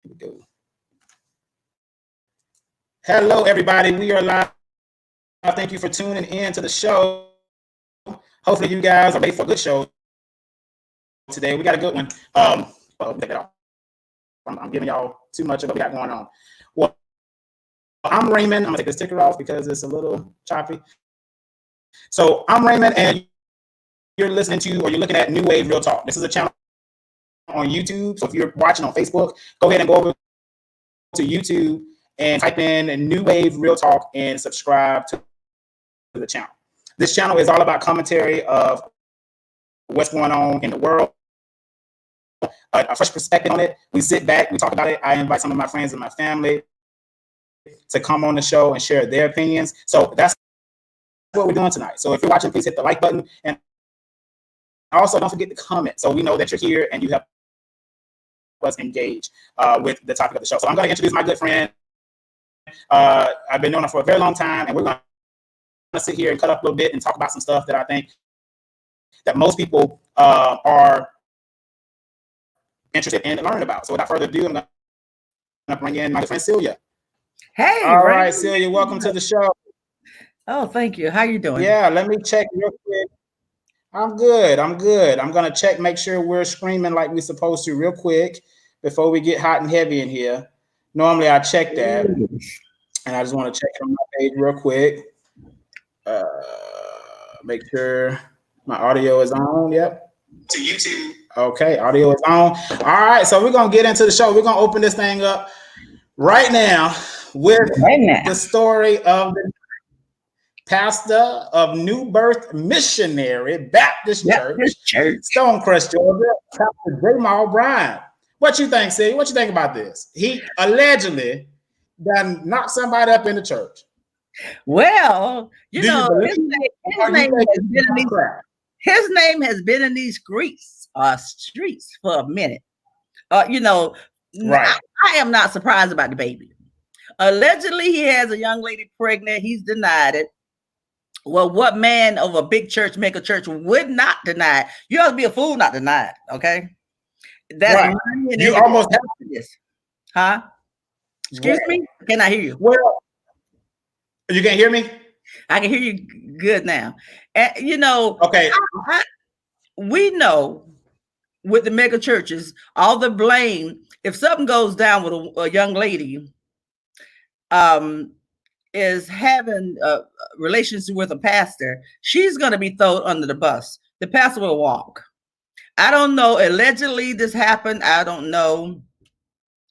Here we go. Hello, everybody. We are live. Thank you for tuning in to the show. Hopefully, you guys are ready for a good show today. We got a good one. Take it off. I'm giving y'all too much of what we got going on. Well, I'm Raymond. I'm gonna take the sticker off because it's a little choppy. So I'm Raymond, and you're listening to or you're looking at New Wave Real Talk. This is a channel on YouTube. So if you're watching on Facebook, go ahead and go over to YouTube and type in New Wave Real Talk and subscribe to the channel. This channel is all about commentary of what's going on in the world, a fresh perspective on it. We sit back, we talk about it. I invite some of my friends and my family to come on the show and share their opinions. So that's what we're doing tonight. So if you're watching, please hit the like button, and also don't forget to comment so we know that you're here and you have us engage with the topic of the show. So I'm going to introduce my good friend. I've been knowing her for a very long time, and we're going to sit here and cut up a little bit and talk about some stuff that I think that most people are interested in learning about. So without further ado, I'm going to bring in my good friend Celia. Hey, all right, Celia, welcome to the show. Oh, thank you. How you doing? Yeah, let me check real quick. I'm good. I'm going to check, make sure we're screaming like we're supposed to real quick before we get hot and heavy in here. Normally I check that, and I just want to check it on my page real quick. Make sure my audio is on. Yep. To YouTube. Okay, audio is on. All right, so we're going to get into the show. We're going to open this thing up right now with the story of the pastor of New Birth Missionary Baptist Church, Stonecrest, Georgia, Pastor Jamal Bryant. What you think, Celia? What you think about this? He allegedly done knocked somebody up in the church. Well, his name has been in these streets for a minute. Right. I am not surprised about the baby. Allegedly, he has a young lady pregnant. He's denied it. Well, what man of a big church, mega church, would not deny it? You have to be a fool not to deny it, okay? That's right. You almost have to this. Huh? Excuse me? Can I hear you? Well, you can hear me? I can hear you good now. And okay. We know with the mega churches, all the blame, if something goes down with a young lady, is having relations with a pastor, she's going to be thrown under the bus. The pastor will walk. I don't know. Allegedly, this happened. I don't know.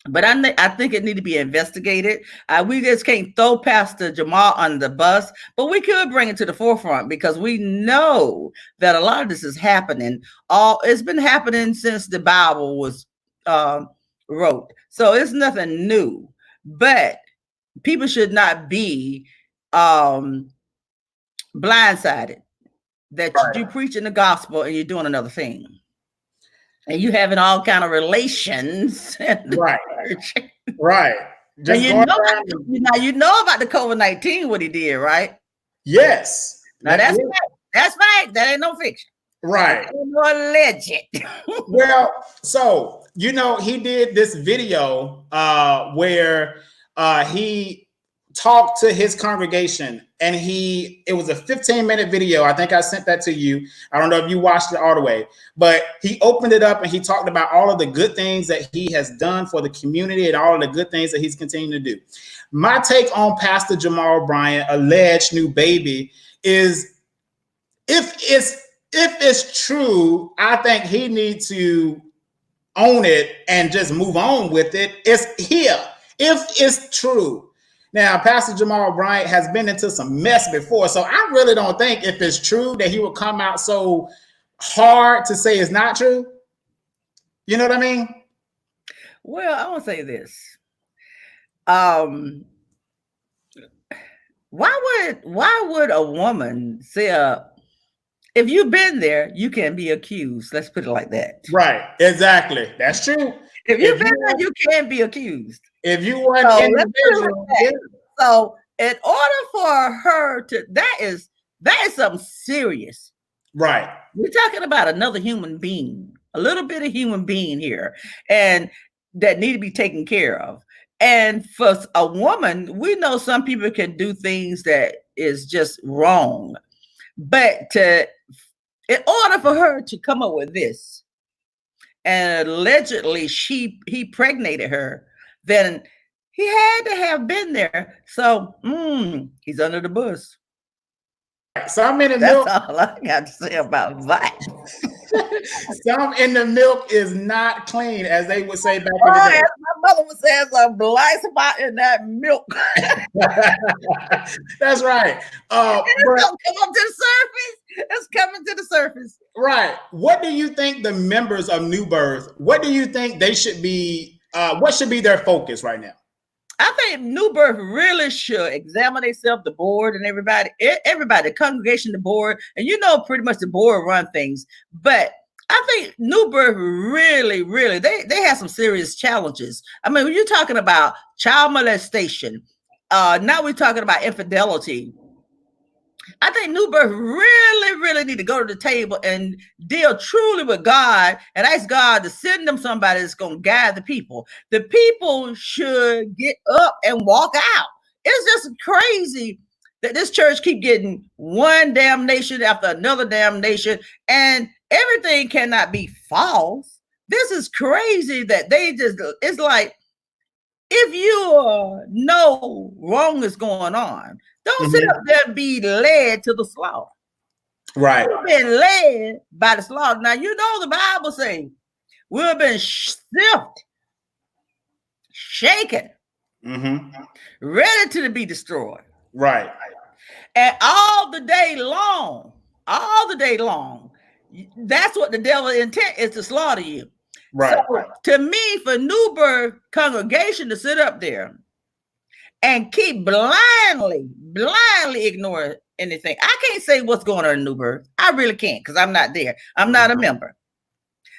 But I think it need to be investigated. We just can't throw Pastor Jamal under the bus, but we could bring it to the forefront because we know that a lot of this is happening. It's been happening since the Bible was wrote. So it's nothing new. But people should not be blindsided that you're preaching the gospel and you're doing another thing. And you having all kind of relations. Right. Right. Just you know about the COVID-19, what he did, right? Yes. Now that's fact. That ain't no fiction. Right. That ain't no alleged. Well, so he did this video where he talked to his congregation, and it was a 15-minute video. I think I sent that to you. I don't know if you watched it all the way, but he opened it up and he talked about all of the good things that he has done for the community and all of the good things that he's continuing to do. My take on Pastor Jamal Bryant, alleged new baby, is if it's true, I think he needs to own it and just move on with it. It's here. If it's true. Now, Pastor Jamal Bryant has been into some mess before, so I really don't think if it's true that he would come out so hard to say it's not true. You know what I mean? Well, I want to say this. Why would a woman say if you've been there, you can be accused. Let's put it like that. Right. Exactly. That's true. If you've been there, you can be accused. If you want an individual. So in order for her to, that is something serious. Right. We're talking about another human being, a little bit of human being here. And that need to be taken care of. And for a woman, we know some people can do things that is just wrong. But in order for her to come up with this, and allegedly he pregnated her, then he had to have been there. So he's under the bus. Some in the That's milk. all I got to say about that. Some in the milk is not clean, as they would say back in the day. My mother would say, "There's a blind spot in that milk." That's right. It's gonna come up to the surface. It's coming to the surface. Right. What do you think the members of New Birth? What do you think they should be? What should be their focus right now? I think New Birth really should examine themselves, the board and everybody, the congregation, the board, and pretty much the board run things. But I think New Birth really, they have some serious challenges. I mean, when you're talking about child molestation, now we're talking about infidelity. I think New Birth really need to go to the table and deal truly with God and ask God to send them somebody that's going to guide the people. The people should get up and walk out. It's just crazy that this church keep getting one damnation after another damnation, and everything cannot be false. This is crazy that it's like, if you know wrong is going on, don't sit up there and be led to the slaughter. Right. You've been led by the slaughter. Now, the Bible says we've been sifted, shaken, ready to be destroyed. Right. And all the day long, that's what the devil's intent is, to slaughter you. Right. So, to me, for New Birth congregation to sit up there and keep blindly ignoring anything. I can't say what's going on in New Birth. I really can't, because I'm not there. I'm not a member.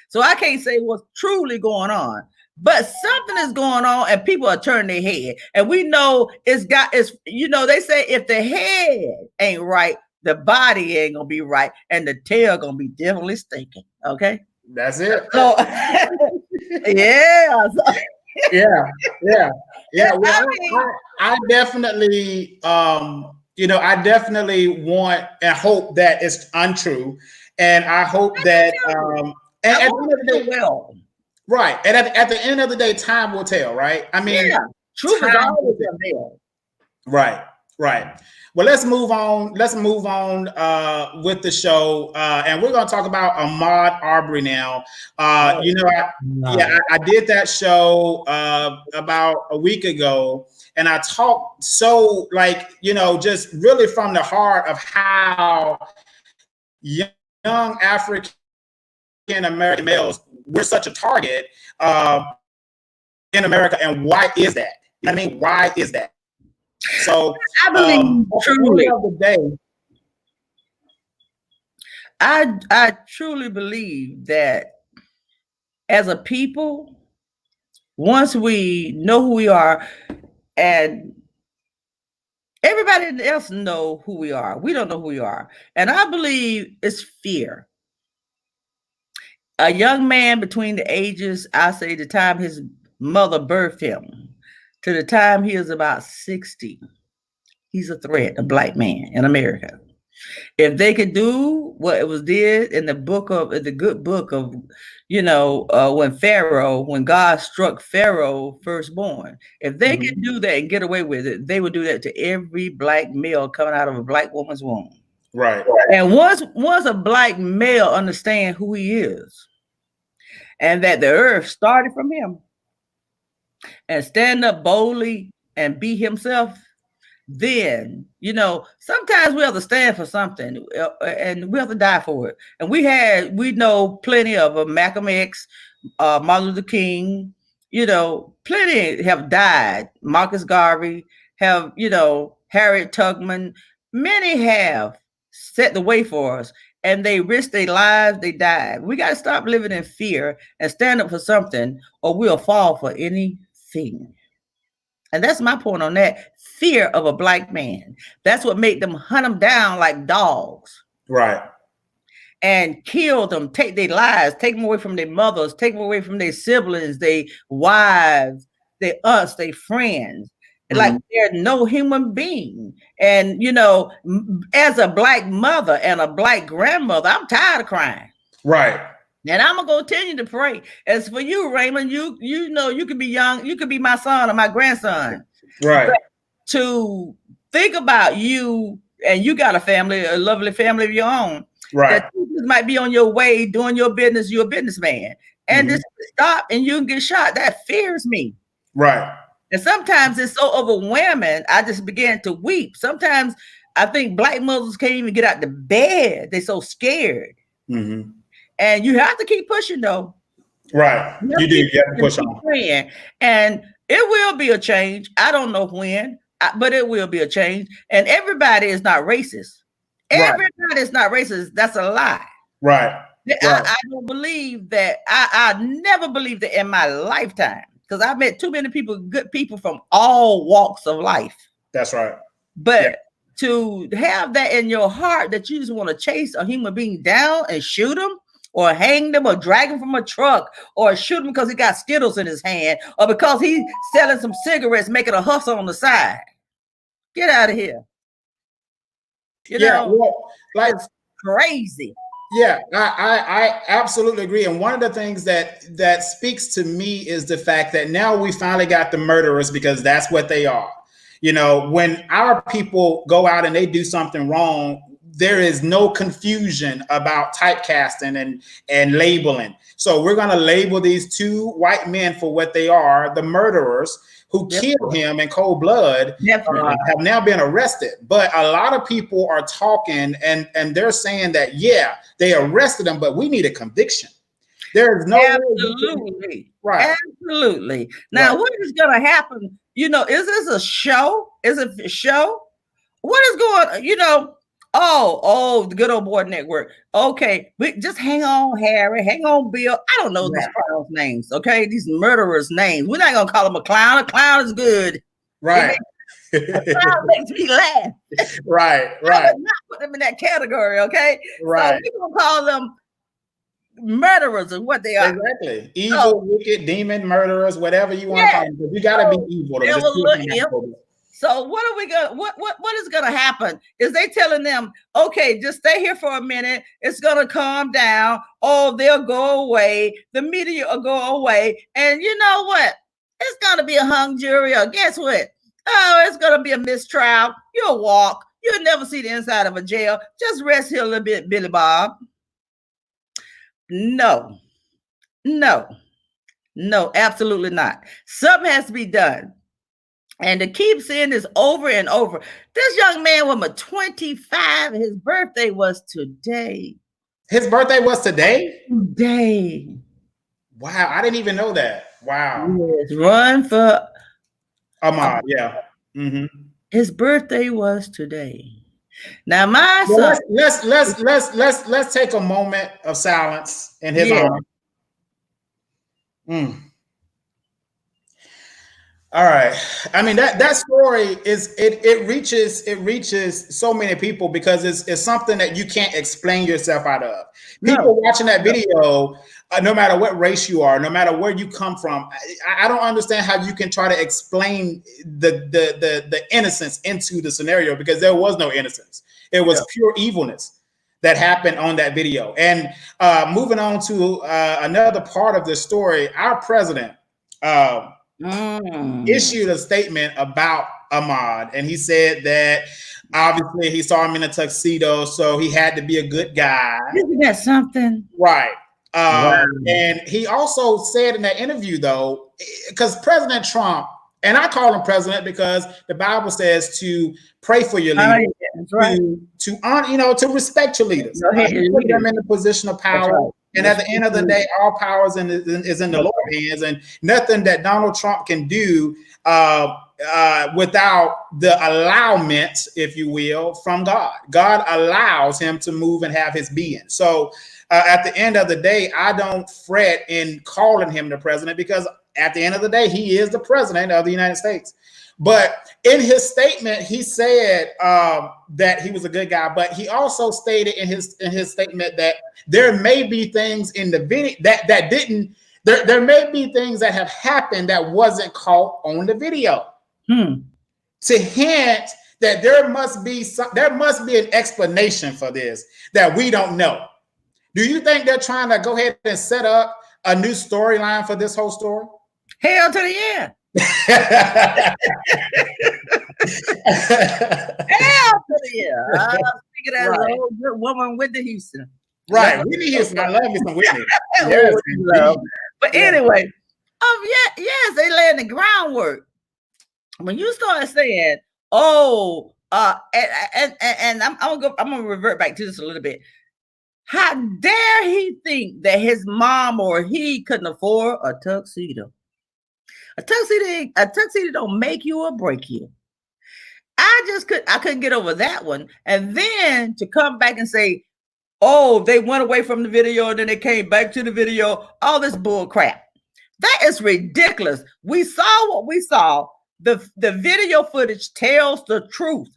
So I can't say what's truly going on. But something is going on, and people are turning their head. And we know they say if the head ain't right, the body ain't gonna be right, and the tail gonna be definitely stinking. Okay. That's it. So yeah. Well, I definitely, I definitely want and hope that it's untrue, and I hope that, at the end of the day, right, and at the end of the day, time will tell, right? I mean, truth is always available. Right. Well, let's move on. With the show, and we're going to talk about Ahmaud Arbery now. I did that show about a week ago, and I talked just really from the heart of how young African American males, we're such a target in America, and why is that? I mean, why is that? So I believe truly of the day, I truly believe that as a people, once we know who we are, and everybody else know who we are, we don't know who we are. And I believe it's fear. A young man between the ages, I say the time his mother birthed him to the time he is about 60, he's a threat, a black man in America. If they could do what it was did in the good book of, when God struck Pharaoh firstborn, if they could do that and get away with it, they would do that to every black male coming out of a black woman's womb. Right. And once a black male understands who he is, and that the earth started from him, and stand up boldly and be himself, then, sometimes we have to stand for something, and we have to die for it. And we know plenty of them, Malcolm X, Martin Luther King, plenty have died. Marcus Garvey have, Harriet Tubman, many have set the way for us, and they risked their lives, they died. We got to stop living in fear and stand up for something, or we'll fall for anything. And that's my point on that. Fear of a black man. That's what made them hunt them down like dogs. Right. and kill them, take their lives, take them away from their mothers, take them away from their siblings, their wives, their aunts, their friends. Like they're no human being. And, you know, as a Black mother and a Black grandmother, I'm tired of crying. Right. And I'm gonna continue to pray. As for you, Raymond, you know, you could be young, you could be my son or my grandson. Right. But to think about you, and you got a family, a lovely family of your own. Right. That you might be on your way doing your business, you're a businessman. And just stop and you can get shot. That fears me. Right. And sometimes it's so overwhelming, I just began to weep. Sometimes I think Black mothers can't even get out the bed. They're so scared. And you have to keep pushing, though. Right. You do. You have to push on. Praying. And it will be a change. I don't know when, but it will be a change. And everybody is not racist. Everybody is not racist. That's a lie. Right. I don't believe that. I never believed it in my lifetime. Because I met too many people, good people from all walks of life. That's right. But to have that in your heart that you just want to chase a human being down and shoot him or hang them or drag him from a truck or shoot him because he got Skittles in his hand or because he's selling some cigarettes, making a hustle on the side. Get out of here. You know, well, like it's crazy. Yeah, I absolutely agree. And one of the things that speaks to me is the fact that now we finally got the murderers, because that's what they are. You know, when our people go out and they do something wrong, there is no confusion about typecasting and labeling. So we're going to label these two white men for what they are, the murderers who killed him in cold blood, have now been arrested. But a lot of people are talking and they're saying that, yeah, they arrested him, but we need a conviction. There is no absolutely right. Absolutely. Now, what is going to happen? You know, is this a show? Is it a show? What is going? You know? Oh, the good old boy network. Okay, but just hang on, Harry. Hang on, Bill. I don't know these clowns' names. Okay, these murderers' names. We're not gonna call them a clown. A clown is good. Right. A clown makes me laugh. Right. I would not put them in that category. Okay. Right. So we're gonna call them murderers and what they are. Exactly. Evil, wicked, demon, murderers, whatever you want to call them. You gotta be evil. So what are we gonna what is gonna happen? Is they telling them, okay, just stay here for a minute, it's gonna calm down, oh, they'll go away, the media will go away, and you know what? It's gonna be a hung jury, or guess what? Oh, it's gonna be a mistrial. You'll walk, you'll never see the inside of a jail. Just rest here a little bit, Billy Bob. No, absolutely not. Something has to be done. And to keep seeing this over and over. This young man was 25. His birthday was today. His birthday was today? Today. Wow, I didn't even know that. Wow. Yes, run for Ahmaud, yeah. His birthday was today. Now, my son. Let's take a moment of silence in his honor. All right. I mean, that story is it reaches so many people because it's something that you can't explain yourself out of. People watching that video, no matter what race you are, no matter where you come from, I don't understand how you can try to explain the innocence into the scenario, because there was no innocence. It was pure evilness that happened on that video. And moving on to another part of the story, our president issued a statement about Ahmaud, and he said that obviously he saw him in a tuxedo, so he had to be a good guy. Isn't that something? Right. And he also said in that interview, though, because President Trump, and I call him president because the Bible says to pray for your leaders, to honor, to respect your leaders, put them in the position of power. And at the end of the day, all power is in the Lord's hands, and nothing that Donald Trump can do without the allowment, if you will, from God. God allows him to move and have his being. So at the end of the day, I don't fret in calling him the president, because at the end of the day, he is the president of the United States. But in his statement, he said that he was a good guy, but he also stated in his statement that there may be things in the video that didn't. There may be things that have happened that wasn't caught on the video. To hint that there must be an explanation for this that we don't know. Do you think they're trying to go ahead and set up a new storyline for this whole story? Hell to the end. Hell to the end. I figured out a old good woman, Whitney Houston. Right, Whitney Houston. I love me some Whitney. Yes, but anyway, yes, they laying the groundwork. When you start saying, and I'm gonna revert back to this a little bit. How dare he think that his mom or he couldn't afford a tuxedo? A tuxedo don't make you or break you. I couldn't get over that one. And then to come back and say, oh, they went away from the video and then they came back to the video, all this bull crap. That is ridiculous. We saw what we saw. The video footage tells the truth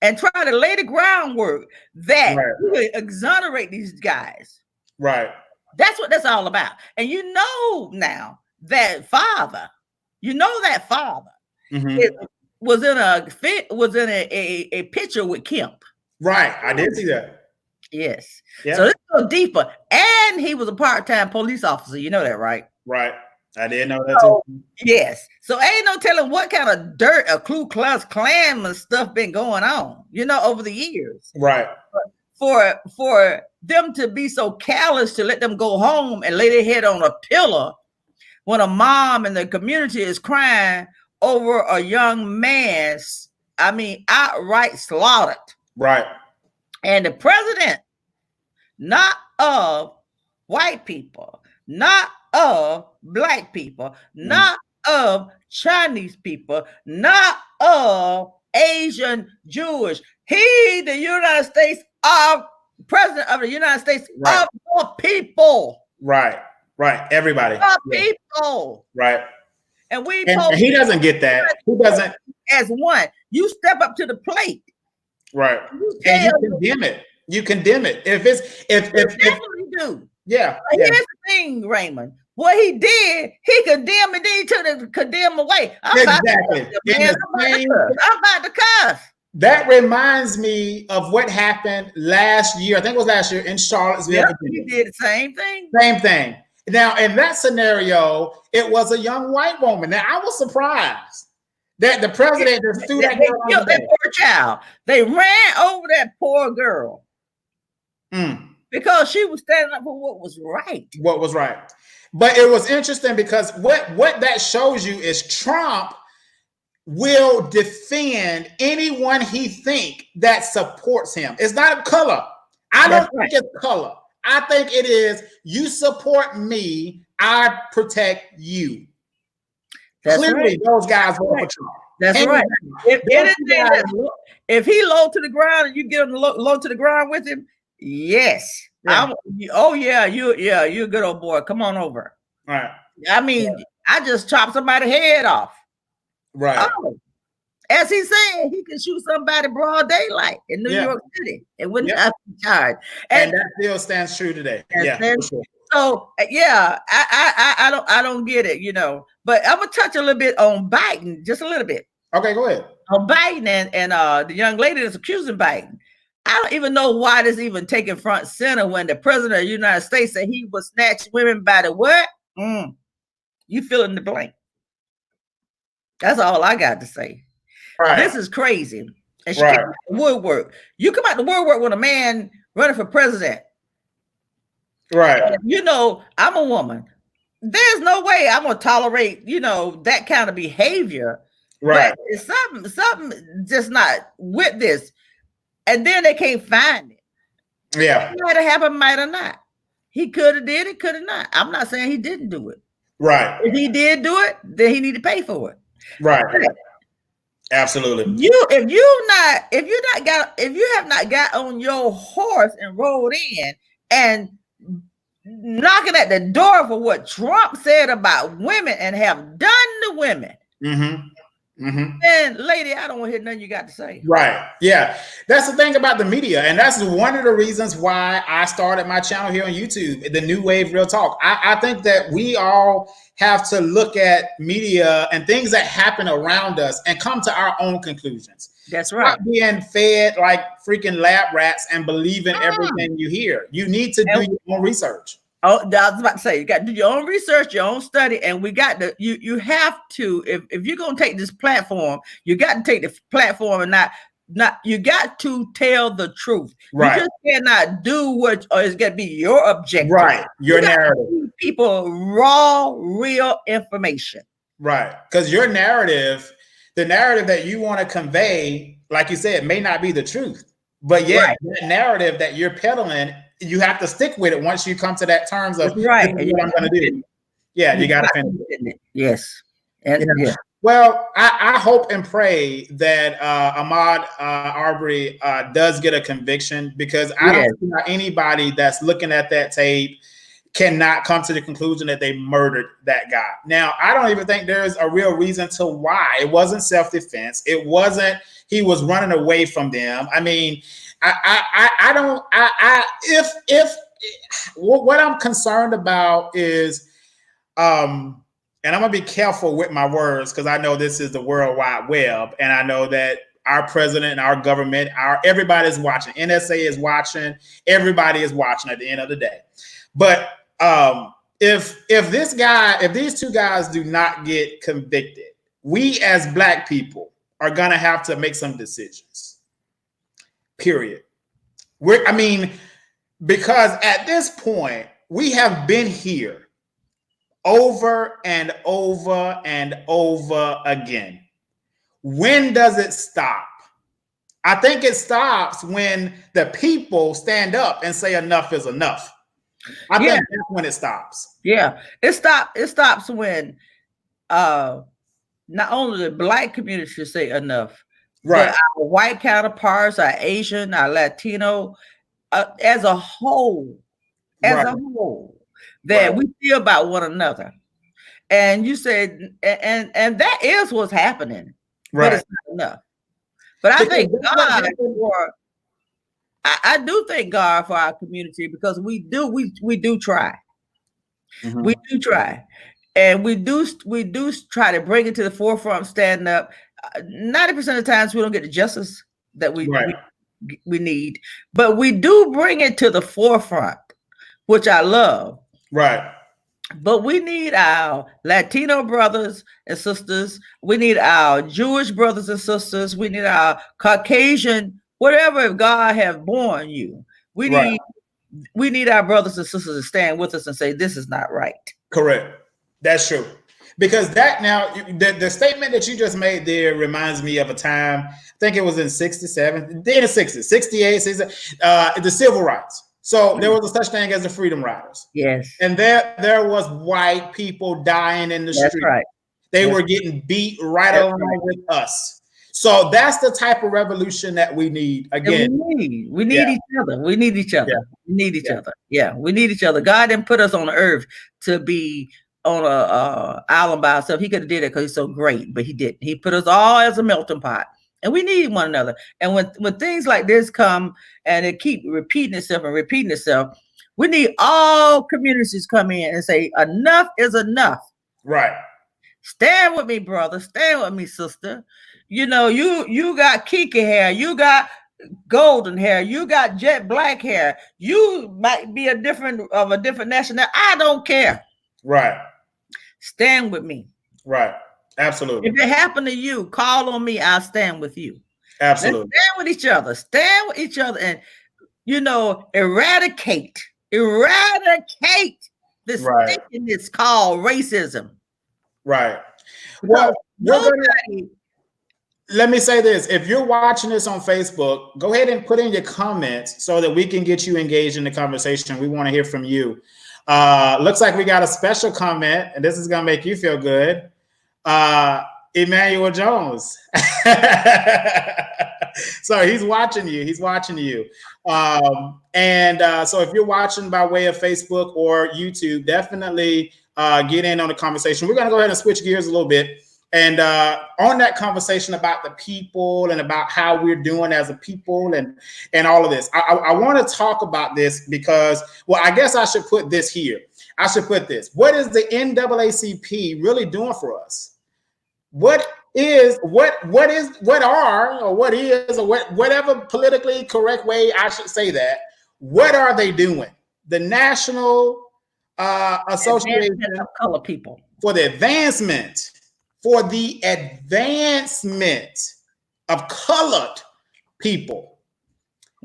and try to lay the groundwork that we exonerate these guys. Right. That's what that's all about. And you know now that father, was in a picture with Kemp. Right. I did see that. Yes. Yep. So let's go deeper. And he was a part-time police officer. You know that, right? Right. I didn't know that too. Yes. So ain't no telling what kind of dirt or Ku Klux Klan and stuff been going on, over the years. Right. But for them to be so callous to let them go home and lay their head on a pillar when a mom in the community is crying over a young man's, outright slaughtered. Right. And the president, not of white people, not of black people, not of Chinese people, not of Asian, Jewish. He, the United States president of the United States of the people. Right. Right. Everybody. People. Right. And he doesn't get that. He doesn't. As one, you step up to the plate. Right. And you condemn it. You condemn it. If definitely do. Yeah. Here's the thing, Raymond. What he did, he condemned and then he took the condemn away. Exactly. I'm about to cuss. That reminds me of what happened last year. I think it was last year in Charlottesville. He did the same thing. Same thing. Now, in that scenario, it was a young white woman. Now, I was surprised that the president just threw that girl on that poor child. They ran over that poor girl because she was standing up for what was right. What was right. But it was interesting because what that shows you is Trump will defend anyone he think that supports him. It's not a color. I don't think it's color. I think it is you support me, I protect you. That's Clearly, those guys vote for Trump. That's right. If he low to the ground and you get him low to the ground with him, yes. Yeah. You're a good old boy. Come on over. Right. I just chopped somebody's head off. Right. As he said, he can shoot somebody broad daylight in New York City. It wouldn't have to be charged. And that still stands true today. So I don't get it, But I'm gonna touch a little bit on Biden, just a little bit. Okay, go ahead. On Biden and the young lady that's accusing Biden. I don't even know why this even taking front center when the president of the United States said he would snatch women by the what? You fill in the blank. That's all I got to say. Right. This is crazy. And she came out the woodwork. You come out the woodwork when a man running for president. Right. And, I'm a woman. There's no way I'm gonna tolerate, that kind of behavior. Right. But it's something just not with this. And then they can't find it. Yeah. It might have happened, might have not. He could have did it, could have not. I'm not saying he didn't do it. Right. If he did do it, then he need to pay for it. Right. Absolutely. If you have not got on your horse and rode in and knocking at the door for what Trump said about women and have done to women. And lady, I don't want to hear nothing you got to say. Right. Yeah. That's the thing about the media. And that's one of the reasons why I started my channel here on YouTube, the New Wave Real Talk. I think that we all have to look at media and things that happen around us and come to our own conclusions. That's right. Stop being fed like freaking lab rats and believing everything you hear. You need to do your own research. Oh, I was about to say, you got to do your own research, your own study, and we got to. You have to, if you're gonna take this platform, you got to take the platform and not. You got to tell the truth. Right. You just cannot do what, or it's got to be your objective. Right. Your narrative. People raw, real information. Right. Because your narrative, the narrative that you want to convey, like you said, may not be the truth, but yet that narrative that you're peddling, you have to stick with it once you come to that terms of right. This is what I'm going to do. Yeah, you got to finish it. Yes. And yeah. Well, I hope and pray that Ahmaud Arbery does get a conviction, because I don't see how anybody that's looking at that tape cannot come to the conclusion that they murdered that guy. Now, I don't even think there's a real reason to why. It wasn't self-defense. It wasn't he was running away from them. I mean, what I'm concerned about is, and I'm gonna be careful with my words because I know this is the World Wide Web, and I know that our president and our government, everybody's watching. NSA is watching. Everybody is watching at the end of the day. But if these two guys do not get convicted, we as Black people are gonna have to make some decisions. Period. Because at this point we have been here over and over and over again. When does it stop? I think it stops when the people stand up and say enough is enough. I think that's when it stops. Yeah, it stops when not only the Black community should say enough, right? But our white counterparts, our Asian, our Latino, as a whole, that we feel about one another. And you said, and that is what's happening, but it's not enough. But I thank God for. I do thank God for our community, because we do try. Mm-hmm. We do try, and we do try to bring it to the forefront, stand up. 90% of the times we don't get the justice that we need, but we do bring it to the forefront, which I love. Right. But we need our Latino brothers and sisters. We need our Jewish brothers and sisters. We need our Caucasian, whatever God have born you. We need our brothers and sisters to stand with us and say, this is not right. Correct. That's true. Because that now, the statement that you just made there reminds me of a time, I think it was in 67, in the 60s, 68, 67, the civil rights. So there was a such thing as the Freedom Riders. Yes. And there was white people dying in the street. Right. They were getting beat along with us. So that's the type of revolution that we need. Again, we need each other. We need each other. We need each other. Yeah, we need each other. God didn't put us on earth to be on a island by ourselves. He could have did it because he's so great, but he didn't. He put us all as a melting pot, and we need one another. And when things like this come and it keep repeating itself, we need all communities come in and say enough is enough. Right. Stand with me, brother. Stand with me, sister. You know, you got kinky hair, you got golden hair, you got jet black hair. You might be a different nationality. I don't care. Right. Stand with me. Right. Absolutely. If it happened to you, call on me. I'll stand with you. Absolutely. Let's stand with each other. Stand with each other, and eradicate this thing that's called racism. Right. Well, let me say this. If you're watching this on Facebook, go ahead and put in your comments so that we can get you engaged in the conversation. We want to hear from you. Looks like we got a special comment, and this is going to make you feel good. Emmanuel Jones. So he's watching you. He's watching you. So if you're watching by way of Facebook or YouTube, definitely get in on the conversation. We're going to go ahead and switch gears a little bit. And on that conversation about the people and about how we're doing as a people and all of this, I want to talk about this because, well, I guess I should put this here. I should put this. What is the NAACP really doing for us? Whatever politically correct way I should say that, what are they doing? The National Association of Color People. For the advancement of colored people.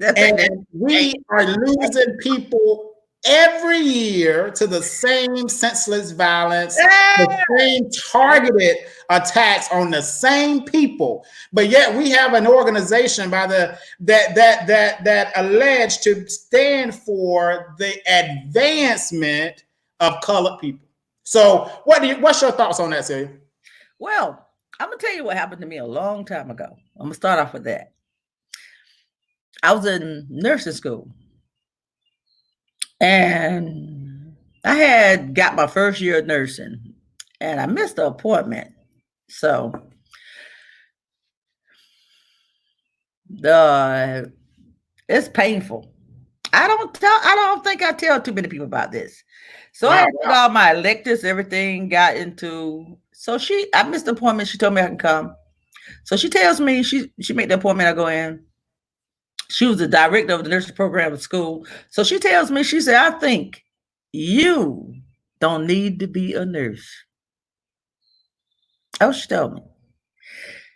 And we are losing people every year to the same senseless violence, the same targeted attacks on the same people. But yet we have an organization that alleged to stand for the advancement of colored people. So what's your thoughts on that, Celia? Well, I'm gonna tell you what happened to me a long time ago. I'm gonna start off with that. I was in nursing school. And I had got my first year of nursing and I missed the appointment. So it's painful. I don't think I tell too many people about this. So I had all my electives, everything got into. So I missed the appointment. She told me I can come. So she tells me she made the appointment. I go in. She was the director of the nursing program at school. So she tells me, she said, I think you don't need to be a nurse. Oh, she told me.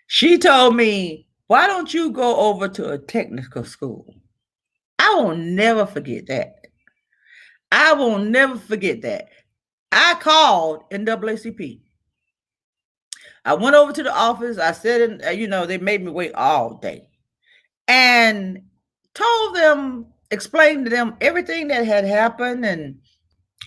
She told me, why don't you go over to a technical school? I will never forget that. I will never forget that. I called NAACP. I went over to the office. I said, they made me wait all day. And told them, explained to them everything that had happened. And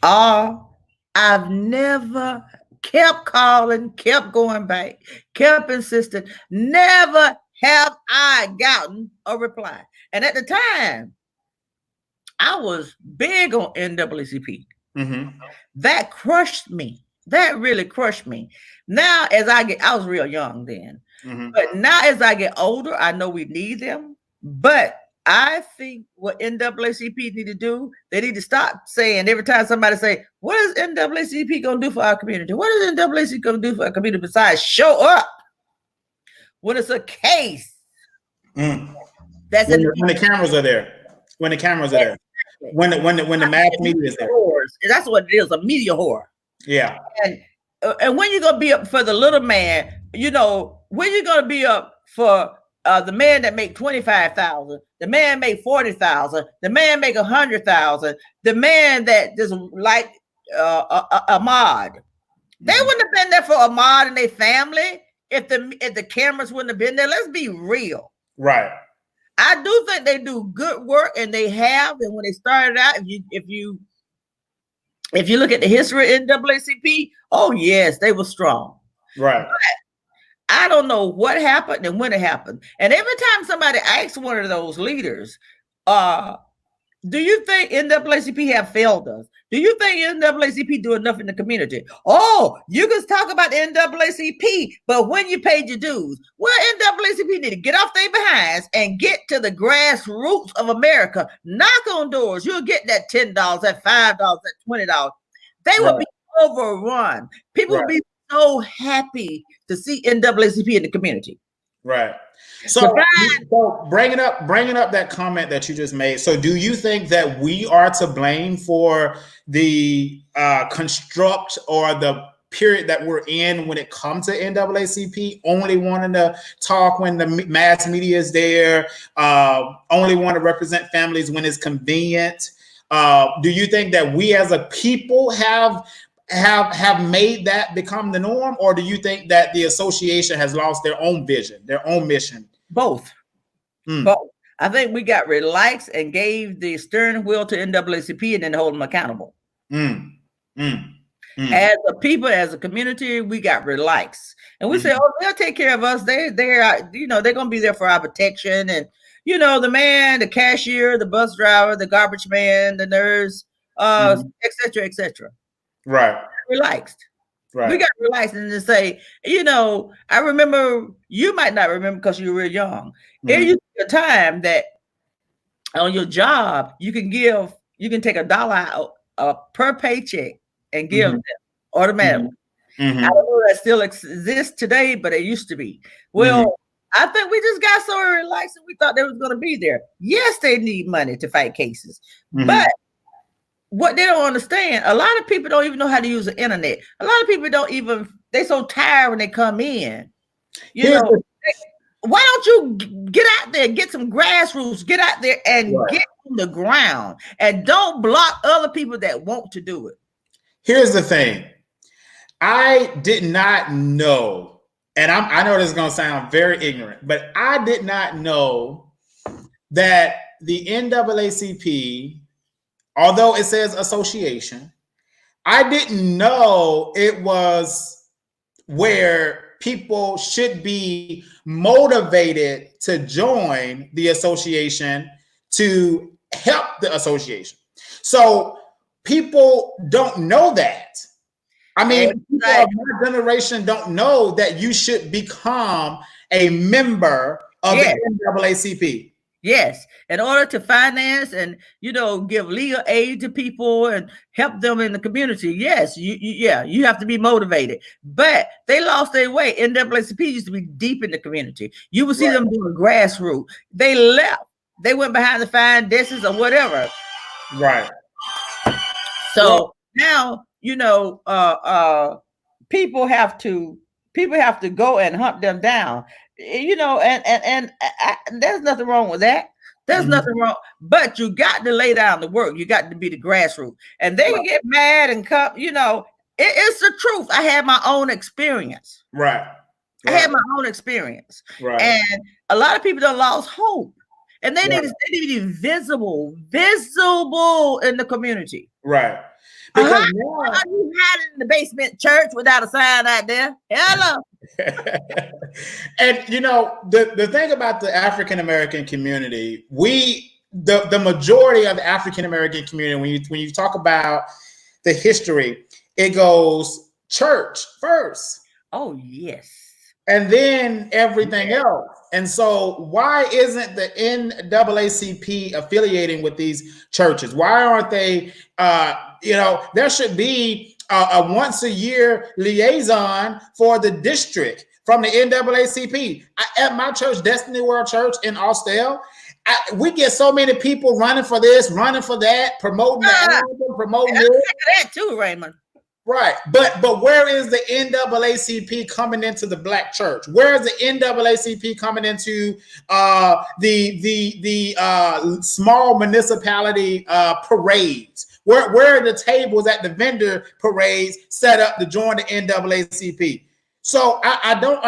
I've never kept calling, kept going back, kept insisting. Never have I gotten a reply. And at the time, I was big on NAACP. Mm-hmm. That crushed me. That really crushed me. Now, I was real young then. Mm-hmm. But now as I get older, I know we need them. But I think what NAACP need to do, they need to stop saying every time somebody say, what is NAACP going to do for our community? What is NAACP going to do for our community besides show up when it's a case? That's when the cameras are there. When the cameras are there. When the mass media is there. That's what it is, a media whore. Yeah. And when you're going to be up for the little man, when you're going to be up for the man that make 25,000, the man make 40,000, the man make 100,000, the man that just like Ahmaud. They wouldn't have been there for Ahmaud and their family if the cameras wouldn't have been there. Let's be real. Right. I do think they do good work, and they have. And when they started out, if you look at the history of NAACP, oh yes, they were strong. Right. But I don't know what happened and when it happened. And every time somebody asks one of those leaders, do you think NAACP have failed us? Do you think NAACP do enough in the community? Oh, you can talk about the NAACP, but when you paid your dues, well, NAACP need to get off their behinds and get to the grassroots of America. Knock on doors. You'll get that $10, that $5, that $20. They will be overrun. People will be so happy to see NAACP in the community. Right. So bringing up that comment that you just made. So do you think that we are to blame for the construct or the period that we're in when it comes to NAACP, only wanting to talk when the mass media is there, only want to represent families when it's convenient? Do you think that we as a people have made that become the norm, or do you think that the association has lost their own vision, their own mission? Both. Both. I think we got relaxed and gave the steering wheel to NAACP and then hold them accountable. As a people, as a community, we got relaxed. And we say, oh, they'll take care of us. They're they're going to be there for our protection. And, the man, the cashier, the bus driver, the garbage man, the nurse, et cetera, et cetera. Right. Relaxed. Right. We got relaxed and to say, I remember, you might not remember because you were young. There used to be a time that on your job, you can take $1 out per paycheck and give them automatically. I don't know if that still exists today, but it used to be. Well, I think we just got so relaxed and we thought they was going to be there. Yes, they need money to fight cases, but what they don't understand, a lot of people don't even know how to use the internet. A lot of people they're so tired when they come in. Why don't you get out there, get some grassroots, get out there and get on the ground and don't block other people that want to do it. Here's the thing. I did not know, and I know this is going to sound very ignorant, but I did not know that the NAACP, although it says association, I didn't know it was where people should be motivated to join the association to help the association. So people don't know that. I mean, people of my generation don't know that you should become a member of the NAACP. Yes, in order to finance and give legal aid to people and help them in the community. Yes, you have to be motivated. But they lost their way. NAACP used to be deep in the community. You would see them doing grassroots. They left. They went behind the fine desks or whatever. Right. So now people have to go and hunt them down. And there's nothing wrong with that. There's nothing wrong, but you got to lay down the work. You got to be the grassroots, and they get mad and come. It's the truth. I had my own experience. Right. I had my own experience, and a lot of people don't lost hope, and they need to be visible in the community. Right. Because now, are you hiding in the basement church without a sign out there? Hello. And the thing about the African American community, the majority of the African American community, when you talk about the history, it goes church first. Oh yes. And then everything else. And so why isn't the NAACP affiliating with these churches? Why aren't they, there should be a once a year liaison for the district from the NAACP. At my church, Destiny World Church in Austell, we get so many people running for this, running for that, promoting that too, Raymond. Right, but where is the NAACP coming into the black church? Where is the NAACP coming into the small municipality parades? Where are the tables at the vendor parades set up to join the NAACP? So I don't.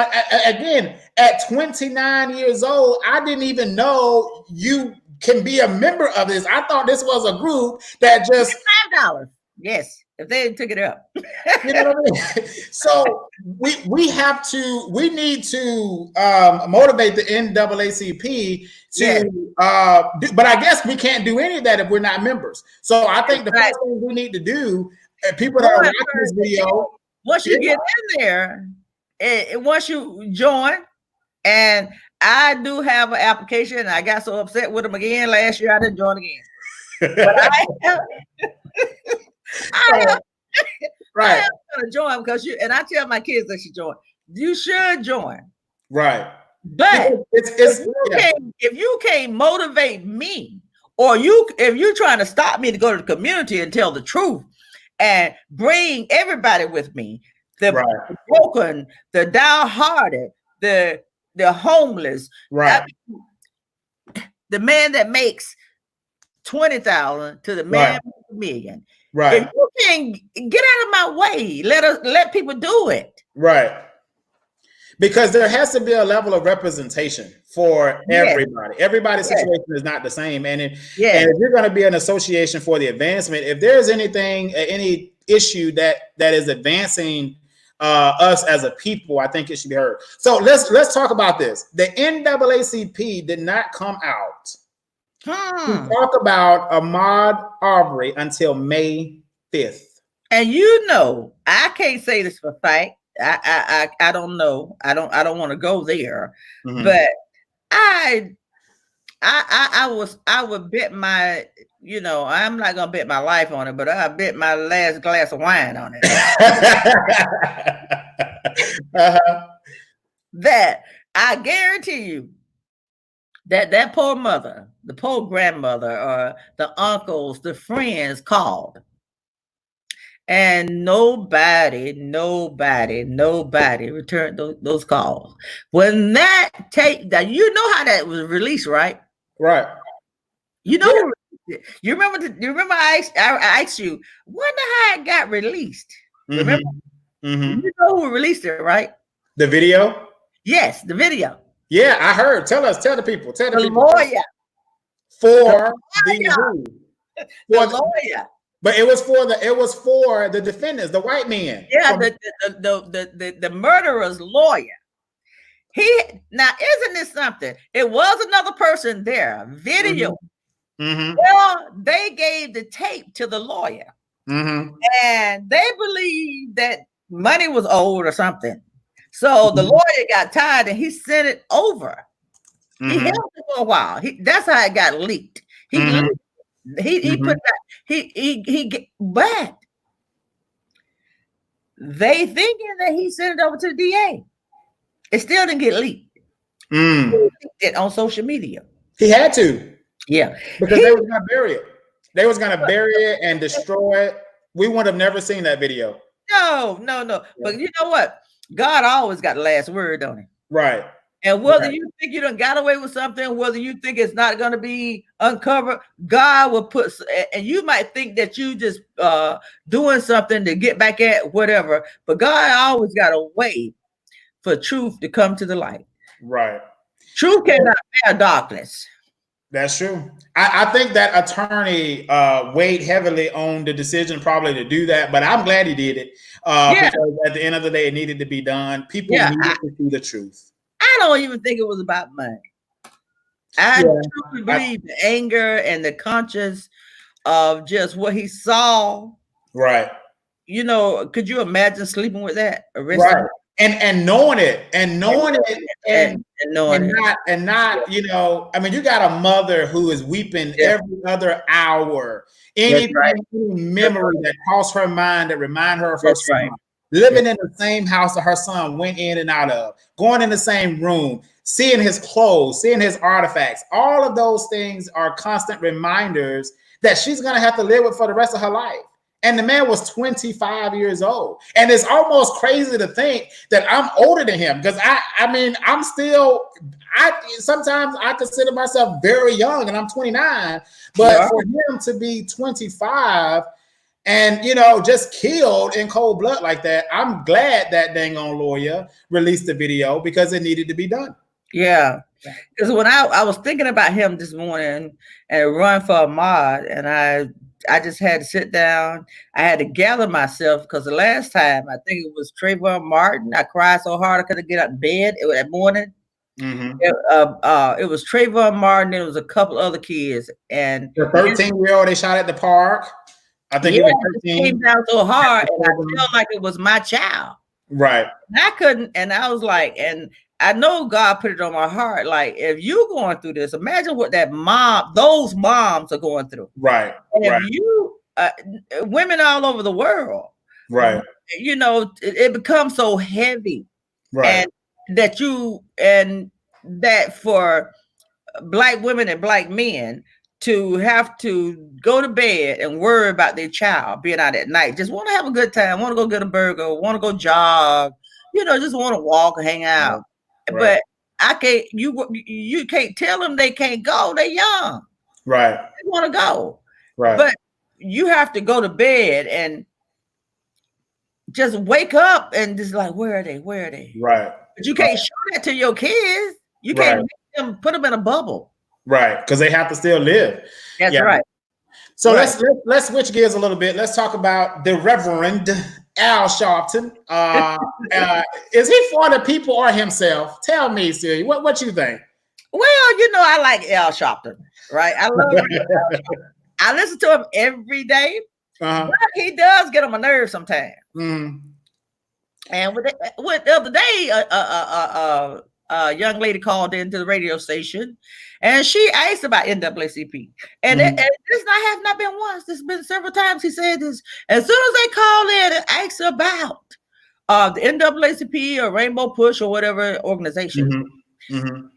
Again, at 29 years old, I didn't even know you can be a member of this. I thought this was a group that just $5. Yes. If they took it up. You know what I mean? So we need to motivate the NAACP to but I guess we can't do any of that if we're not members. So I think the first thing we need to do, people that are watching this video, once you get in there, once you join, and I do have an application, and I got so upset with them again last year, I didn't join again. But I am going to join because and I tell my kids they should join. You should join. Right. But if you can't motivate me, or if you're trying to stop me to go to the community and tell the truth and bring everybody with me, the broken, the downhearted, the homeless, the man that makes 20,000 to the man with $1 million. Right. If you can't get out of my way, let people do it. Right. Because there has to be a level of representation for everybody. Everybody's situation is not the same. And if you're going to be an association for the advancement, if there's any issue that is advancing us as a people, I think it should be heard. So let's talk about this. The NAACP did not come out to talk about Ahmaud Arbery until May 5th. And you know, I can't say this for fact. I don't know. I don't want to go there. Mm-hmm. But I would bet my, you know, I'm not gonna bet my life on it, but I bet my last glass of wine on it. That I guarantee you that poor mother, the poor grandmother, or the uncles, the friends called. And nobody returned those calls. When that tape, that you know how that was released, right? Right. You know, yeah. You remember I asked you, wonder how it got released. Mm-hmm. Remember? Mm-hmm. You know who released it, right? The video? Yes, the video. Yeah, I heard. Tell the people. Tell the people. Lawyer. For the lawyer. But it was for the defendants, the white men. Yeah, the murderer's lawyer. Now, isn't this something? It was another person there, video. Mm-hmm. Well, they gave the tape to the lawyer. Mm-hmm. And they believed that money was owed or something. So the lawyer got tired and he sent it over. Mm-hmm. He held it for a while. That's how it got leaked. He put that but they thinking that he sent it over to the DA. It still didn't get leaked. He leaked it on social media. He had to. Yeah. Because they was gonna bury it. They was gonna bury it and destroy it. We would have never seen that video. No. Yeah. But you know what? God always got the last word on it. Right. And whether you think you done got away with something, whether you think it's not going to be uncovered, God will put, and you might think that you just doing something to get back at whatever, but God always got a way for truth to come to the light. Right. Truth cannot bear darkness. That's true. I think that attorney weighed heavily on the decision probably to do that, but I'm glad he did it because at the end of the day, it needed to be done. People needed to see the truth. I don't even think it was about money. I truly believe the anger and the conscience of just what he saw. Right. You know, could you imagine sleeping with that? Right. And knowing it and not, you know, I mean, you got a mother who is weeping every other hour. Any memory that crossed her mind that remind her of her son. Living in the same house that her son went in and out of, going in the same room, seeing his clothes, seeing his artifacts. All of those things are constant reminders that she's going to have to live with for the rest of her life. And the man was 25 years old. And it's almost crazy to think that I'm older than him because I mean, sometimes I consider myself very young and I'm 29, but for him to be 25 and, you know, just killed in cold blood like that, I'm glad that dang on lawyer released the video because it needed to be done. Yeah. Because when I was thinking about him this morning and run for Ahmaud, and I just had to sit down. I had to gather myself because the last time, I think it was Trayvon Martin, I cried so hard I couldn't get out of bed that morning. Mm-hmm. It was Trayvon Martin, and it was a couple other kids. And the 13-year-old they shot at the park. I think it came down so hard, and I felt like it was my child. Right. And I couldn't, and I was like, and I know God put it on my heart. Like, if you're going through this, imagine what those moms are going through. Right. And if you, women all over the world, right. You know, it becomes so heavy. Right. And that for Black women and Black men to have to go to bed and worry about their child being out at night, just want to have a good time, want to go get a burger, want to go jog, you know, just want to walk, hang out. Right. But you can't tell them they can't go. They're young. Right. They want to go. Right. But you have to go to bed and just wake up and just like, where are they? Where are they? Right. But you can't show that to your kids. You can't make them, put them in a bubble. Right. Because they have to still live. That's right. So let's switch gears a little bit. Let's talk about the Reverend Al Sharpton. Is he for the people or himself? Tell me, Celia, what you think? Well, you know, I like Al Sharpton, right? I love Al Sharpton. I listen to him every day, but he does get on my nerves sometimes. And with the other day, a young lady called into the radio station, and she asked about NAACP. And this have not been once. This has been several times he said this. As soon as they call in and ask about the NAACP or Rainbow Push or whatever organization,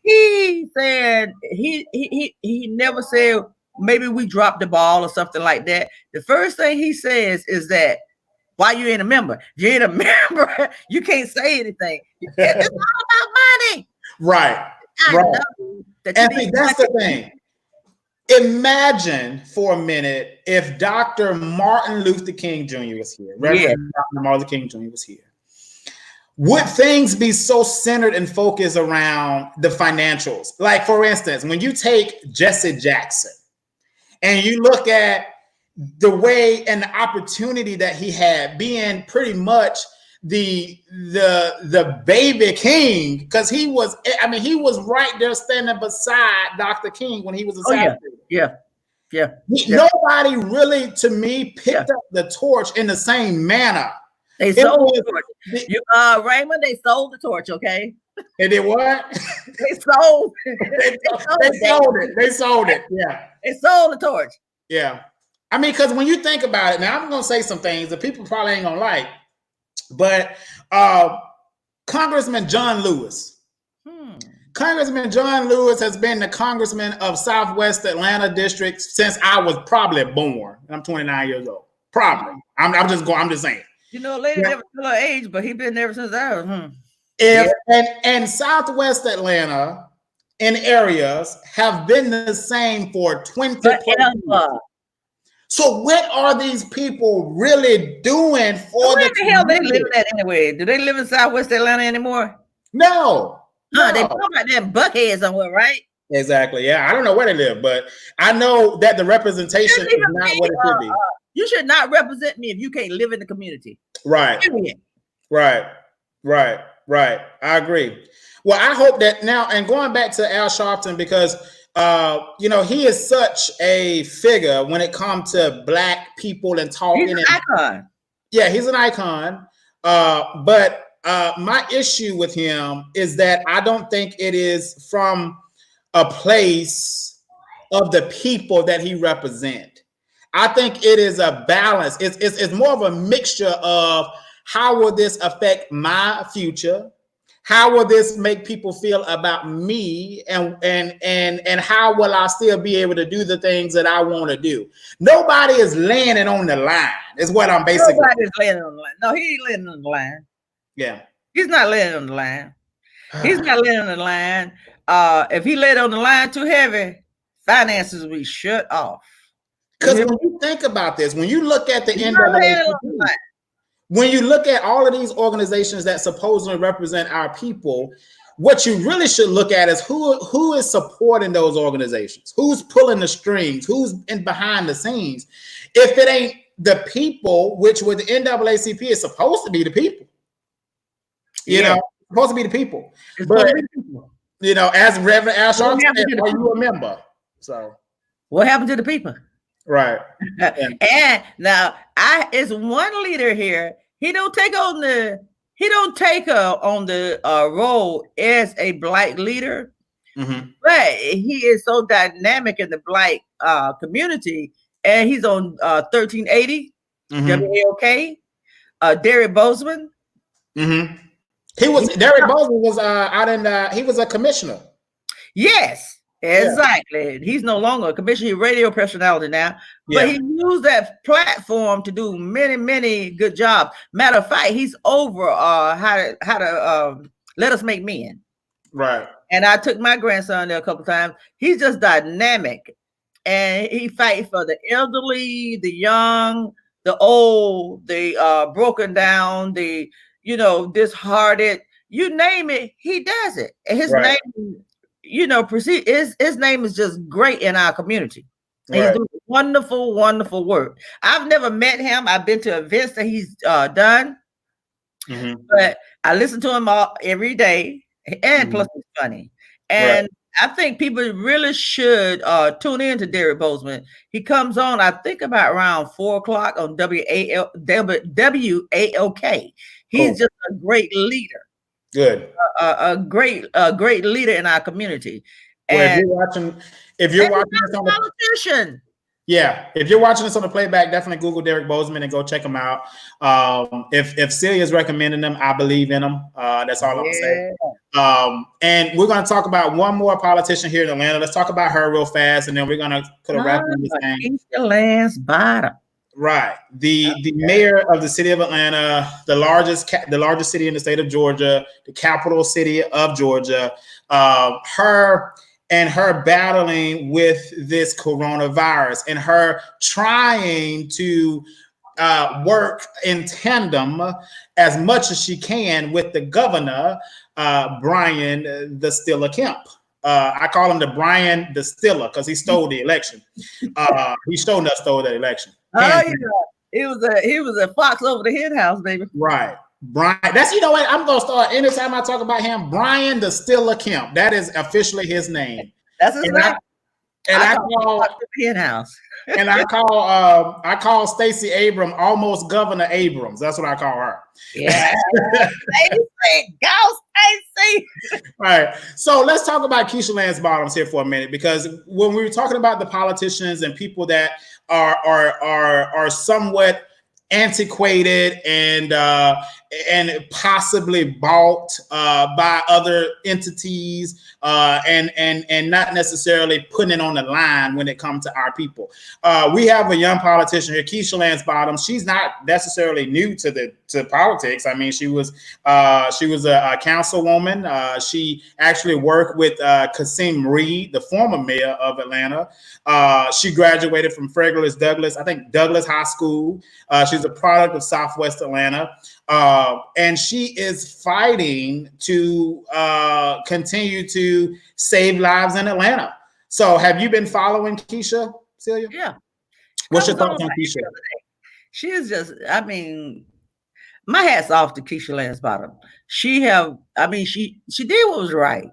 he said he never said maybe we dropped the ball or something like that. The first thing he says is that why you ain't a member? If you ain't a member, you can't say anything. It's all about money. Right. And see, that's the thing. Imagine for a minute if Dr. Martin Luther King Jr. was here. Reverend Dr. Martin Luther King Jr. was here. Would things be so centered and focused around the financials? Like, for instance, when you take Jesse Jackson and you look at the way and the opportunity that he had being pretty much the baby king, because he was right there standing beside Dr. King when he was assassinated. Nobody really, to me, picked up the torch in the same manner. They sold the torch. Raymond, they sold the torch, okay? And did what? They sold it. They sold it. Yeah. They sold the torch. Yeah. I mean, because when you think about it, now I'm going to say some things that people probably ain't going to like, but Congressman John Lewis. Congressman John Lewis has been the congressman of Southwest Atlanta District since I was probably born. And I'm 29 years old. Probably. I'm just saying. You know, a lady never tell her age, but he's been there since I was. And Southwest Atlanta and areas have been the same for 20 years. So what are these people really doing for where the hell they live at anyway? Do they live in Southwest Atlanta anymore? No. They talk about them Buckhead somewhere, right? Exactly. Yeah, I don't know where they live, but I know that the representation is not what it should be. You should not represent me if you can't live in the community. Right. Right. I agree. Well, I hope that now, and going back to Al Sharpton, because he is such a figure when it comes to Black people and talking. He's an icon. Yeah, he's an icon. But my issue with him is that I don't think it is from a place of the people that he represents. I think it is a balance. It's more of a mixture of how will this affect my future? How will this make people feel about me? And how will I still be able to do the things that I want to do? Nobody is laying it on the line, is what I'm basically. Nobody's laying it on the line. No, he ain't laying it on the line. Yeah. He's not laying it on the line. He's not laying it on the line. If he laid it on the line too heavy, finances will be shut off. Because when you think about this, when you look at the NAACP, when you look at all of these organizations that supposedly represent our people, what you really should look at is who is supporting those organizations, who's pulling the strings, who's in behind the scenes. If it ain't the people, which with the NAACP is supposed to be the people, supposed to be the people. But as Reverend Al Sharpton said, are you a member? So what happened to the people? Right. And now it's one leader here. He don't take on the role as a Black leader, but he is so dynamic in the Black community, and he's on 1380 WAOK. Derrick Bozeman. Derrick Bozeman was out in he was a commissioner. Yes. Exactly. Yeah. He's no longer a commissioner, radio personality now, but he used that platform to do many, many good jobs. Matter of fact, he's over how to let us make men. Right. And I took my grandson there a couple times. He's just dynamic, and he fights for the elderly, the young, the old, the broken down, the disheartened. You name it, he does it. And his name. His name is just great in our community. And he's doing a wonderful, wonderful work. I've never met him. I've been to events that he's done, but I listen to him every day, and plus he's funny. And I think people really should tune in to Derrick Bozeman. He comes on, I think, about around 4 o'clock on WALK. He's just a great leader. Good. A great leader in our community. Well, And if you're watching this on the politician. Yeah, if you're watching this on the playback, definitely Google Derrick Bozeman and go check him out. If Celia's recommending him, I believe in him. That's all I'm gonna say. And we're gonna talk about one more politician here in Atlanta. Let's talk about her real fast, and then we're gonna put a wrap on this thing. Keisha Lance Bottom. Right, the mayor of the city of Atlanta, the largest city in the state of Georgia, the capital city of Georgia. Her battling with this coronavirus, and her trying to work in tandem as much as she can with the governor, Brian the Stiller Kemp. I call him the Brian the Stiller because he stole the election. He stole the election. Oh yeah, he was a fox over the hen house, baby. Right. Brian, you know what? I'm gonna start anytime I talk about him, Brian the Stiller Kemp. That is officially his name. That's his name. I call hen house. And I call Stacey Abrams almost Governor Abrams. That's what I call her. Yeah. Stacey, go Stacey. All right. So let's talk about Keisha Lance Bottoms here for a minute, because when we were talking about the politicians and people that are somewhat antiquated and possibly bought by other entities and not necessarily putting it on the line when it comes to our people. We have a young politician here, Keisha Lance Bottoms. She's not necessarily new to politics. I mean, she was a councilwoman. She actually worked with Kasim Reed, the former mayor of Atlanta. She graduated from Frederick Douglass High School. She's a product of Southwest Atlanta. And she is fighting to continue to save lives in Atlanta. So have you been following Keisha, Celia? Yeah. What's your thoughts on Keisha? She is just, I mean, my hat's off to Keisha Lance Bottom. She did what was right.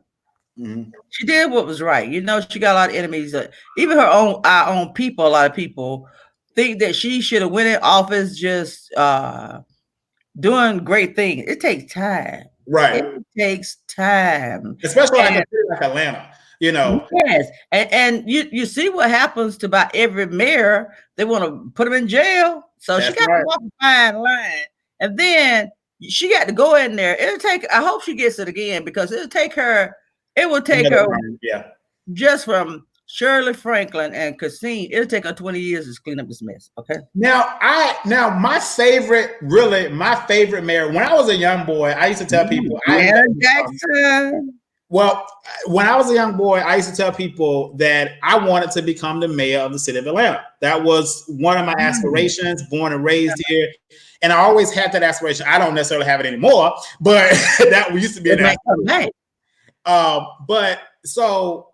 Mm-hmm. She did what was right. You know, she got a lot of enemies. Even our own people, a lot of people think that she should have went in office just doing great things. It takes time. Right. It takes time. Especially like Atlanta, you know. Yes. And you see what happens to about every mayor. They want to put them in jail. So she got to walk a fine line. And then she got to go in there. I hope she gets it again, because it will take her just from Shirley Franklin and Kasim, it'll take her 20 years to clean up this mess. Okay. Now my favorite mayor, when I was a young boy, I used to tell people Jackson. Well, when I was a young boy, I used to tell people that I wanted to become the mayor of the city of Atlanta. That was one of my aspirations, born and raised here. And I always had that aspiration. I don't necessarily have it anymore, but that used to be an aspiration. But so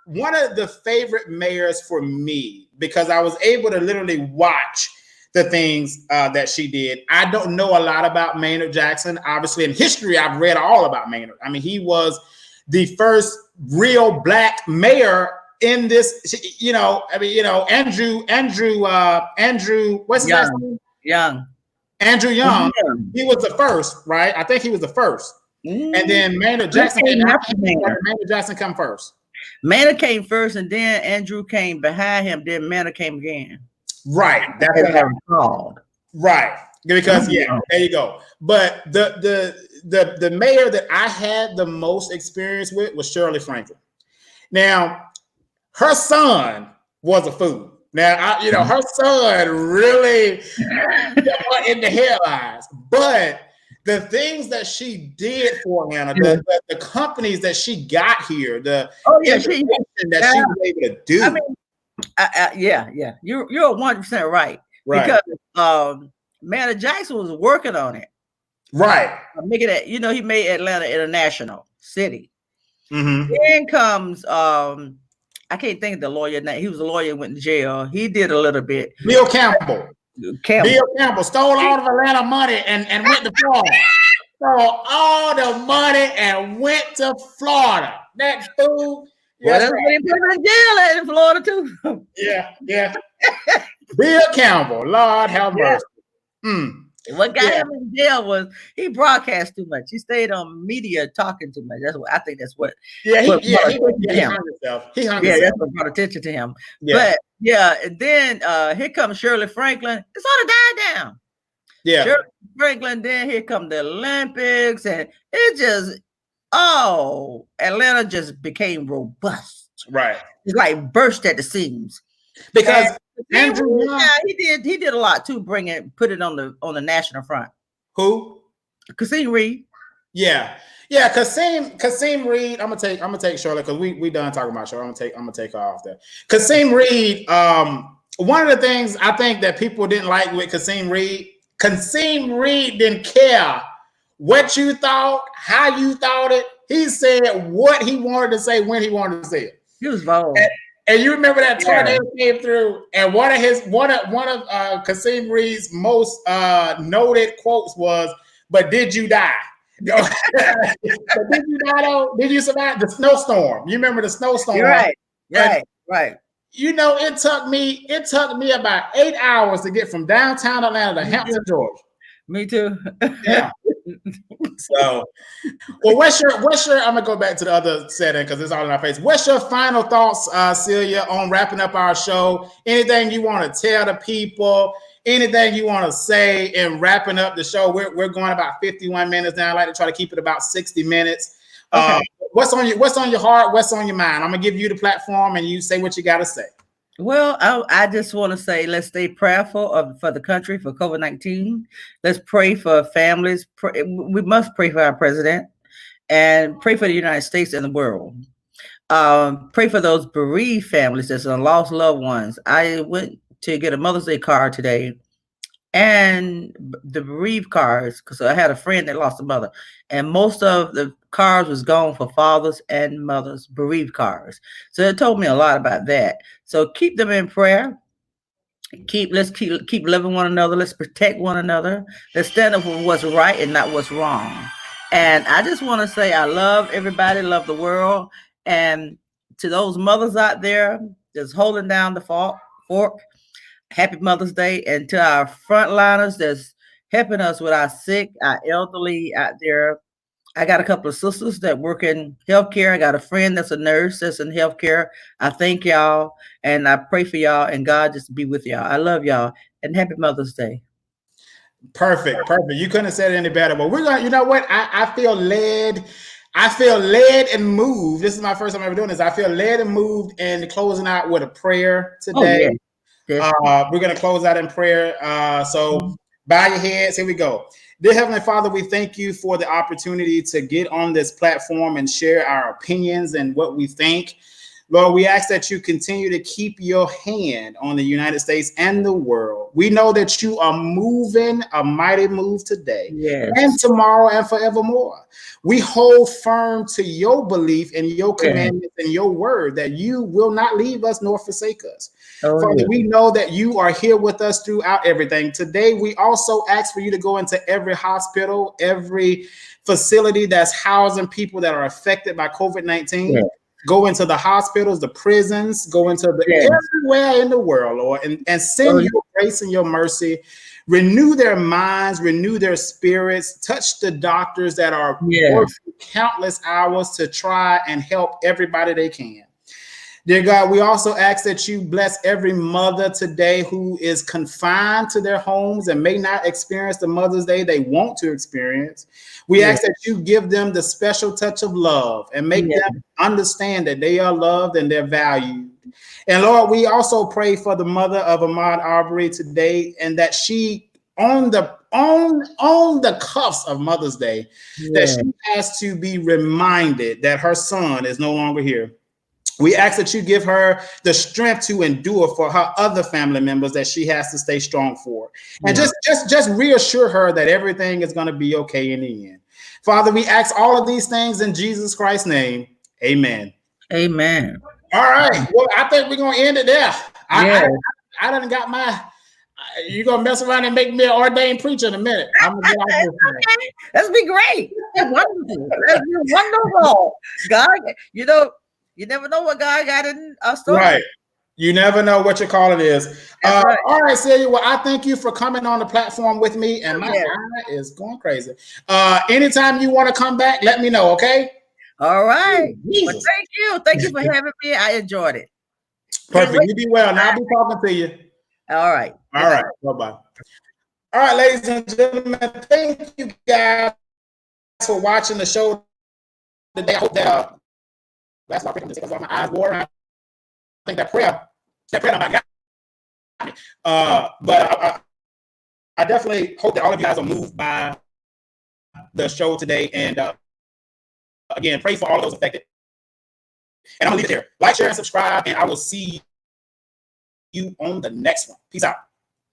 one of the favorite mayors for me, because I was able to literally watch the things that she did. I don't know a lot about Maynard Jackson. Obviously, in history, I've read all about Maynard. I mean, he was the first real Black mayor in this, Andrew, what's his last name? Andrew Young. He was the first, right? I think he was the first. And then Maynard Jackson come first. Maynard came first, and then Andrew came behind him. Then Maynard came again. Right. That's what I recalled. Right. Because there you go. But the mayor that I had the most experience with was Shirley Franklin. Now, her son was a fool. Now, her son really got in the headlines, but the things that she did for Atlanta, the companies that she got here, that she was able to do. I mean, you're 100% right. Because Maynard Jackson was working on it. Right. Making it, he made Atlanta international city. Mm-hmm. Then comes I can't think of the lawyer name. He was a lawyer and went to jail. He did a little bit. Bill Campbell. Bill Campbell stole all of Atlanta money and went to Florida. Stole all the money and went to Florida. That fool. Well, that's what he put him in jail in Florida too. Yeah. Bill Campbell, Lord have mercy. What got him in jail was he broadcast too much. He stayed on media talking too much. That's what I think. That's what. He hung himself. That's what brought attention to him. But and then here comes Shirley Franklin. It sort of died down. Shirley Franklin. Then here come the Olympics, and it just Atlanta just became robust. Right. It's like burst at the seams because. Andrew, he did a lot too. Put it on the national front. Who? Kasim Reed. Yeah. Kasim Reed. I'm gonna take Shirley because we done talking about Shirley. I'm gonna take her off there. Kasim Reed. One of the things I think that people didn't like with Kasim Reed didn't care what you thought, how you thought it. He said what he wanted to say when he wanted to say it. He was bold. And you remember that tornado came through, and one of Kasim Reed's most noted quotes was, "But did you die? But did you die though? Did you survive the snowstorm? You remember the snowstorm? Right. You know, it took me about 8 hours to get from downtown Atlanta to Hampton, Georgia. Me too. Yeah. So, well, what's your? I'm gonna go back to the other setting because it's all in our face. What's your final thoughts, Celia, on wrapping up our show? Anything you want to tell the people? Anything you want to say in wrapping up the show? We're going about 51 minutes now. I like to try to keep it about 60 minutes. Okay. What's on your heart? What's on your mind? I'm gonna give you the platform, and you say what you got to say. Well, I just want to say, let's stay prayerful for the country, for COVID-19. Let's pray for families. We must pray for our president and pray for the United States and the world. Pray for those bereaved families that lost loved ones. I went to get a Mother's Day card today, and the bereaved cards, because I had a friend that lost a mother, and most of the cards was gone for fathers and mothers, bereaved cards. So it told me a lot about that. So keep them in prayer. Let's keep loving one another. Let's protect one another. Let's stand up for what's right and not what's wrong. And I just want to say I love everybody, love the world. And to those mothers out there that's holding down the fork, happy Mother's Day. And to our frontliners that's helping us with our sick, our elderly out there. I got a couple of sisters that work in healthcare. I got a friend that's a nurse that's in healthcare. I thank y'all and I pray for y'all, and God just be with y'all. I love y'all, and happy Mother's Day. Perfect. You couldn't have said it any better. But we're going to, you know what? I feel led. I feel led and moved. This is my first time ever doing this. I feel led and moved and closing out with a prayer today. We're going to close out in prayer. So bow your heads. Here we go. Dear Heavenly Father, we thank you for the opportunity to get on this platform and share our opinions and what we think. Lord, we ask that you continue to keep your hand on the United States and the world. We know that you are moving a mighty move today and tomorrow and forevermore. We hold firm to your belief and your commandments and your word that you will not leave us nor forsake us. Father, we know that you are here with us throughout everything. Today, we also ask for you to go into every hospital, every facility that's housing people that are affected by COVID-19. Go into the hospitals, the prisons, go into everywhere in the world, Lord, and send your grace and your mercy. Renew their minds, renew their spirits, touch the doctors that are working countless hours to try and help everybody they can. Dear God, we also ask that you bless every mother today who is confined to their homes and may not experience the Mother's Day they want to experience. We ask that you give them the special touch of love and make them understand that they are loved and they're valued. And Lord, we also pray for the mother of Ahmaud Arbery today, and that she on the cuffs of Mother's Day, that she has to be reminded that her son is no longer here. We ask that you give her the strength to endure for her other family members that she has to stay strong for. And just reassure her that everything is going to be okay in the end. Father, we ask all of these things in Jesus Christ's name. Amen. Amen. All right. Well, I think we're gonna end it there. Yeah. I done got my. You're gonna mess around and make me an ordained preacher in a minute. I'm gonna get off this thing. Okay. That's be great. That's wonderful. That's wonderful. God, you never know what God got in our story. Right. You never know what your calling is. Right. All right, Celia. Well, I thank you for coming on the platform with me, and my eye is going crazy. Anytime you want to come back, let me know. Okay. All right. Well, thank you. Thank you for having me. I enjoyed it. Perfect. You be well, and I'll be talking to you. All right. All right. Bye-bye. All right, ladies and gentlemen, thank you guys for watching the show today. I hope that that's why I'm because my eyes water. I think that prayer not got me. But I definitely hope that all of you guys are moved by the show today. And again, pray for all of those affected. And I'm gonna leave it there. Like, share, and subscribe, and I will see you on the next one. Peace out.